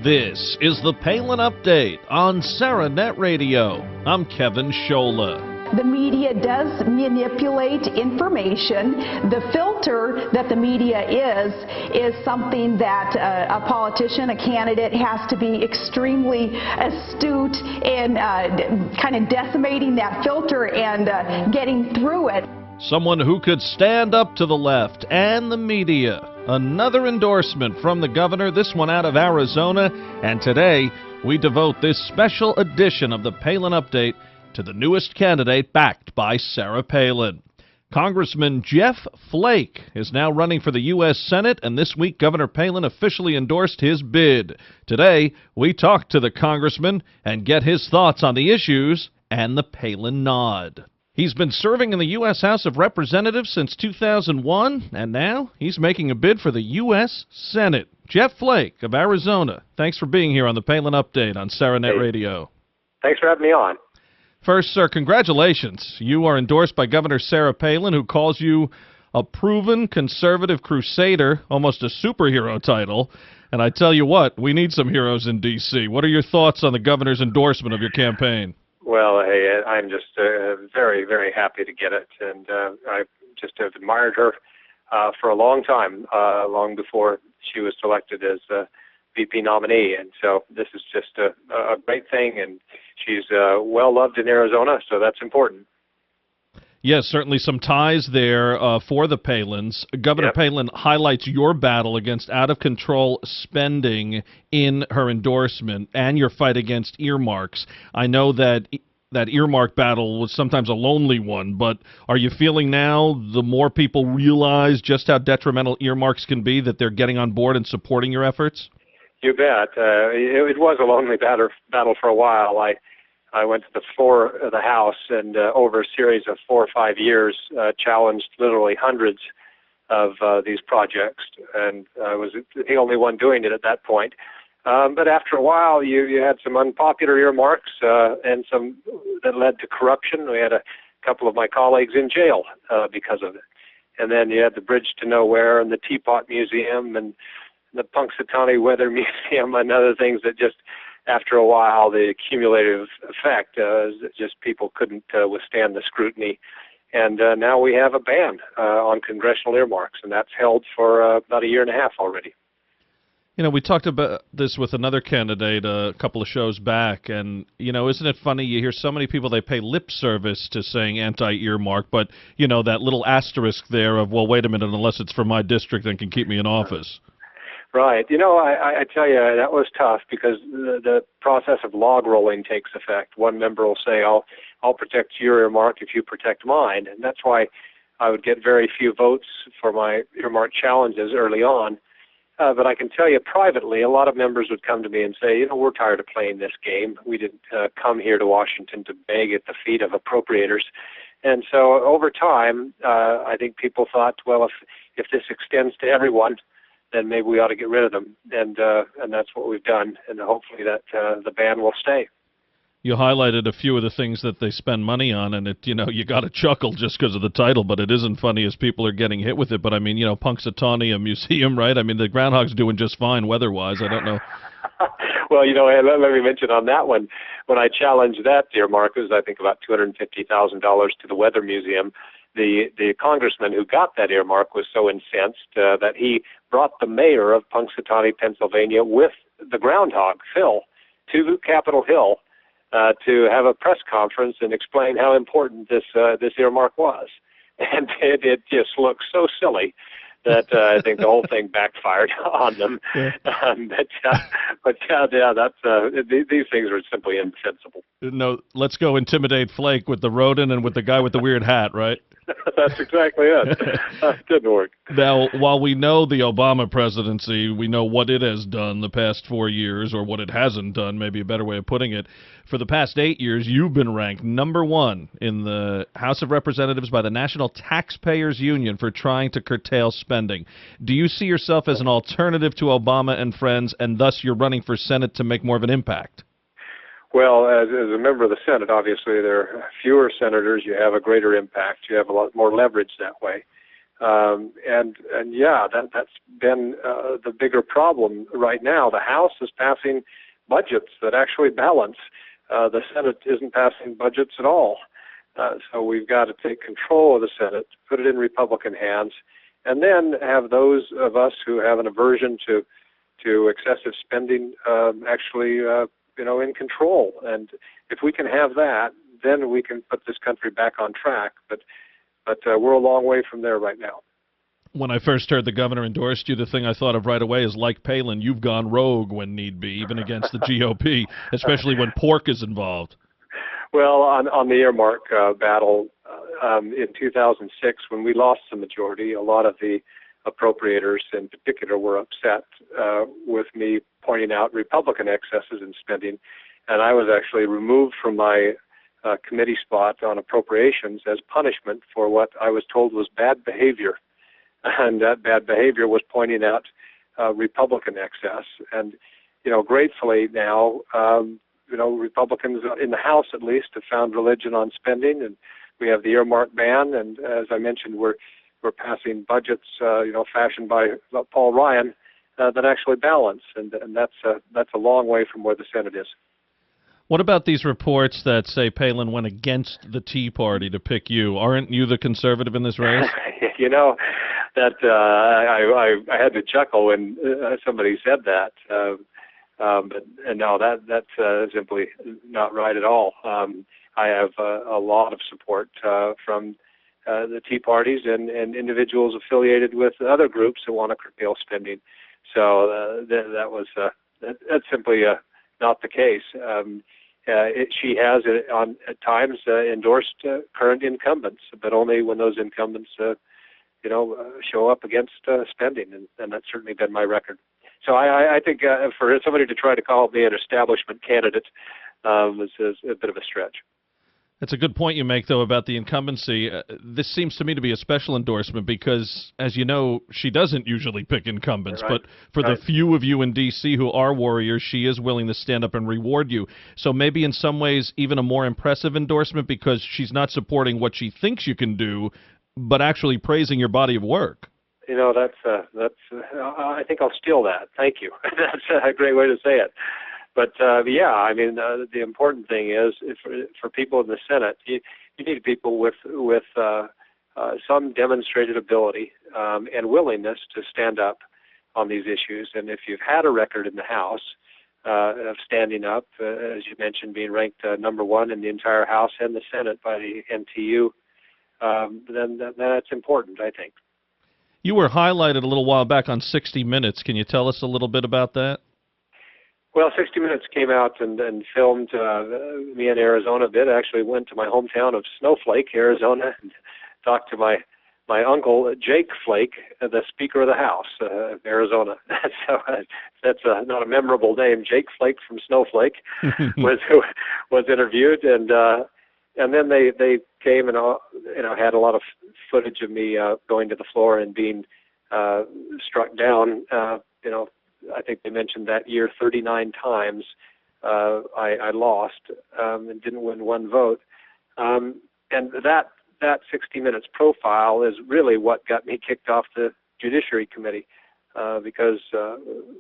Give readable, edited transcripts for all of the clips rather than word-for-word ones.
This is the Palin Update on SarahNet Radio. I'm Kevin Scholla. The media does manipulate information. The filter that the media is something that a politician, a candidate, has to be extremely astute in kind of decimating that filter and getting through it. Someone who could stand up to the left and the media. Another endorsement from the governor, this one out of Arizona, and today we devote this special edition of the Palin Update to the newest candidate backed by Sarah Palin. Congressman Jeff Flake is now running for the U.S. Senate, and this week Governor Palin officially endorsed his bid. Today, we talk to the congressman and get his thoughts on the issues and the Palin nod. He's been serving in the U.S. House of Representatives since 2001, and now he's making a bid for the U.S. Senate. Jeff Flake of Arizona, thanks for being here on the Palin Update on SarahNet Radio. Thanks for having me on. First, sir, congratulations. You are endorsed by Governor Sarah Palin, who calls you a proven conservative crusader, almost a superhero title. And I tell you what, we need some heroes in D.C. What are your thoughts on the governor's endorsement of your campaign? Well, hey, I'm just very, very happy to get it. And I just have admired her for a long time, long before she was selected as VP nominee. And so this is just a great thing, and she's well-loved in Arizona, so that's important. Yes, certainly some ties there for the Palins. Governor Palin highlights your battle against out-of-control spending in her endorsement and your fight against earmarks. I know that earmark battle was sometimes a lonely one, but are you feeling now the more people realize just how detrimental earmarks can be that they're getting on board and supporting your efforts? You bet. It was a lonely battle for a while. I went to the floor of the House and over a series of 4 or 5 years challenged literally hundreds of these projects, and I was the only one doing it at that point. But after a while, you had some unpopular earmarks and some that led to corruption. We had a couple of my colleagues in jail because of it. And then you had the Bridge to Nowhere and the Teapot Museum and the Punxsutawney Weather Museum and other things that just, after a while, the cumulative effect is that just people couldn't withstand the scrutiny. And now we have a ban on congressional earmarks, and that's held for about a year and a half already. You know, we talked about this with another candidate a couple of shows back, and, you know, isn't it funny? You hear so many people, they pay lip service to saying anti-earmark, but, you know, that little asterisk there of, well, wait a minute, unless it's for my district and can keep me in office. Right. You know, I tell you, that was tough because the process of log rolling takes effect. One member will say, I'll protect your earmark if you protect mine. And that's why I would get very few votes for my earmark challenges early on. But I can tell you privately, a lot of members would come to me and say, you know, we're tired of playing this game. We didn't come here to Washington to beg at the feet of appropriators. And so over time, I think people thought, well, if this extends to everyone, then maybe we ought to get rid of them, and that's what we've done, and hopefully that the ban will stay. You highlighted a few of the things that they spend money on, and you know, you got to chuckle just because of the title, but it isn't funny as people are getting hit with it. But I mean, you know, Punxsutawney, a museum, right? I mean, the groundhog's doing just fine weather-wise. I don't know. Well, you know, let me mention on that one, when I challenged that earmark, it was I think about $250,000 to the Weather Museum. The congressman who got that earmark was so incensed that he brought the mayor of Punxsutawney, Pennsylvania, with the groundhog, Phil, to Capitol Hill to have a press conference and explain how important this earmark was. And it just looked so silly that I think the whole thing backfired on them. Yeah. These things are simply indefensible. No, let's go intimidate Flake with the rodent and with the guy with the weird hat, right? That's exactly it. It didn't work. Now, while we know the Obama presidency, we know what it has done the past 4 years, or what it hasn't done, maybe a better way of putting it. For the past 8 years, you've been ranked #1 in the House of Representatives by the National Taxpayers Union for trying to curtail spending. Do you see yourself as an alternative to Obama and friends, and thus you're running for Senate to make more of an impact? Well, as a member of the Senate, obviously there are fewer senators. You have a greater impact. You have a lot more leverage that way. And yeah, that's been the bigger problem right now. The House is passing budgets that actually balance. The Senate isn't passing budgets at all. So we've got to take control of the Senate, put it in Republican hands, and then have those of us who have an aversion to excessive spending actually, in control. And if we can have that, then we can put this country back on track. But we're a long way from there right now. When I first heard the governor endorsed you, the thing I thought of right away is, like Palin, you've gone rogue when need be, even against the GOP, especially when pork is involved. Well, on the earmark battle in 2006, when we lost the majority, a lot of the appropriators in particular were upset with me pointing out Republican excesses in spending, and I was actually removed from my committee spot on appropriations as punishment for what I was told was bad behavior. And that bad behavior was pointing out Republican excess. And, gratefully now, Republicans in the House at least have found religion on spending, and we have the earmark ban. And as I mentioned, we're passing budgets, fashioned by Paul Ryan that actually balance, and that's a long way from where the Senate is. What about these reports that say Palin went against the Tea Party to pick you? Aren't you the conservative in this race? That I had to chuckle when somebody said that. But no, that's simply not right at all. I have a lot of support from the Tea Parties and individuals affiliated with other groups that want to curtail spending. So that's simply not the case. She has at times endorsed current incumbents, but only when those incumbents show up against spending, and that's certainly been my record. So I think for somebody to try to call me an establishment candidate is a bit of a stretch. That's a good point you make, though, about the incumbency. This seems to me to be a special endorsement because, as you know, she doesn't usually pick incumbents. Right. But for the few of you in D.C. who are warriors, she is willing to stand up and reward you. So maybe in some ways even a more impressive endorsement because she's not supporting what she thinks you can do, but actually praising your body of work. That's I think I'll steal that. Thank you. That's a great way to say it. But the important thing is for people in the Senate, you need people with some demonstrated ability and willingness to stand up on these issues. And if you've had a record in the House of standing up, as you mentioned, being ranked number one in the entire House and the Senate by the NTU, then that's important, I think. You were highlighted a little while back on 60 Minutes. Can you tell us a little bit about that? Well, 60 Minutes came out and filmed me in Arizona a bit. I actually went to my hometown of Snowflake, Arizona, and talked to my uncle, Jake Flake, the Speaker of the House of Arizona. So that's not a memorable name. Jake Flake from Snowflake was interviewed, and then they came and had a lot of footage of me going to the floor and being struck down. I think they mentioned that year 39 times I lost and didn't win one vote. And that 60 Minutes profile is really what got me kicked off the Judiciary Committee because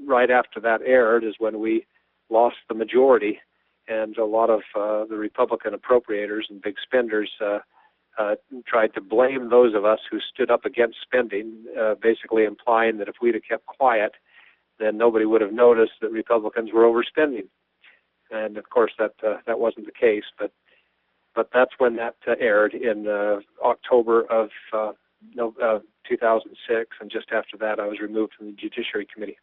right after that aired is when we lost the majority, and a lot of the Republican appropriators and big spenders tried to blame those of us who stood up against spending, basically implying that if we'd have kept quiet, then nobody would have noticed that Republicans were overspending. And of course that wasn't the case, but that's when that aired in October of 2006, and just after that I was removed from the Judiciary Committee.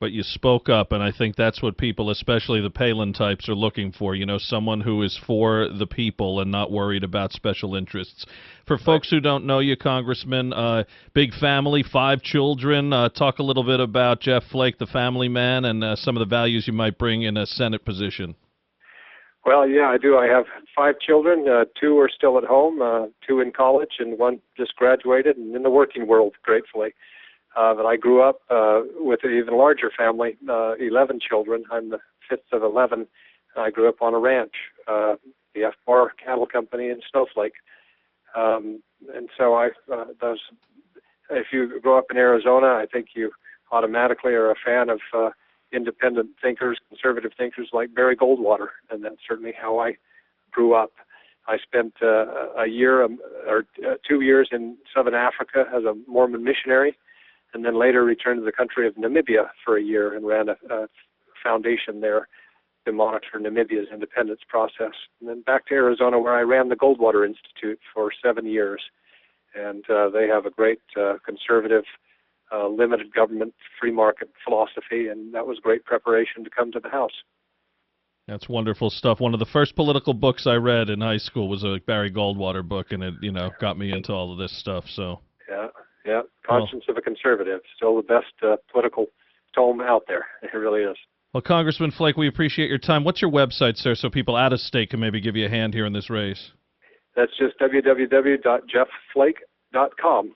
But you spoke up, and I think that's what people, especially the Palin types, are looking for. Someone who is for the people and not worried about special interests. For folks who don't know you, Congressman, big family, 5 children. Talk a little bit about Jeff Flake, the family man, and some of the values you might bring in a Senate position. Well, yeah, I do. I have 5 children. 2 are still at home, 2 in college, and 1 just graduated, and in the working world, gratefully. But I grew up with an even larger family, 11 children. I'm the 5th of 11. I grew up on a ranch, the F-Bar Cattle Company in Snowflake. And so if you grow up in Arizona, I think you automatically are a fan of independent thinkers, conservative thinkers like Barry Goldwater, and that's certainly how I grew up. I spent a year or 2 years in Southern Africa as a Mormon missionary, and then later returned to the country of Namibia for a year and ran a foundation there to monitor Namibia's independence process. And then back to Arizona, where I ran the Goldwater Institute for 7 years. And they have a great conservative, limited government, free market philosophy, and that was great preparation to come to the House. That's wonderful stuff. One of the first political books I read in high school was a Barry Goldwater book, and it, got me into all of this stuff. So yeah, Conscience of a Conservative, still the best political tome out there. It really is. Well, Congressman Flake, we appreciate your time. What's your website, sir, so people out of state can maybe give you a hand here in this race? That's just www.jeffflake.com,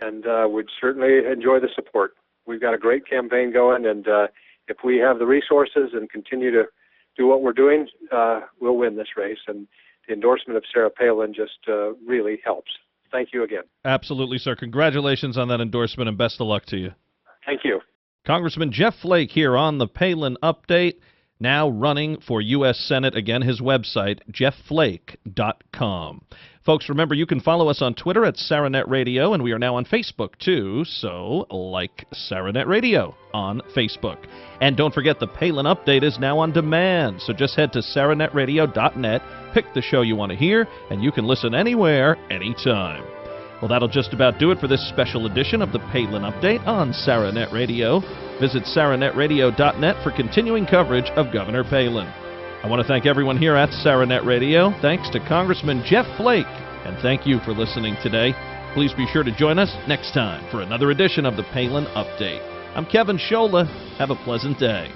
and we'd certainly enjoy the support. We've got a great campaign going, and if we have the resources and continue to do what we're doing, we'll win this race, and the endorsement of Sarah Palin just really helps. Thank you again. Absolutely, sir. Congratulations on that endorsement, and best of luck to you. Thank you. Congressman Jeff Flake here on the Palin Update, now running for U.S. Senate. Again, his website, jeffflake.com. Folks, remember, you can follow us on Twitter at Saranet Radio, and we are now on Facebook, too, so like Saranet Radio on Facebook. And don't forget, the Palin Update is now on demand, so just head to saranetradio.net, pick the show you want to hear, and you can listen anywhere, anytime. Well, that'll just about do it for this special edition of the Palin Update on Saranet Radio. Visit saranetradio.net for continuing coverage of Governor Palin. I want to thank everyone here at Saranet Radio. Thanks to Congressman Jeff Flake, and thank you for listening today. Please be sure to join us next time for another edition of the Palin Update. I'm Kevin Scholla. Have a pleasant day.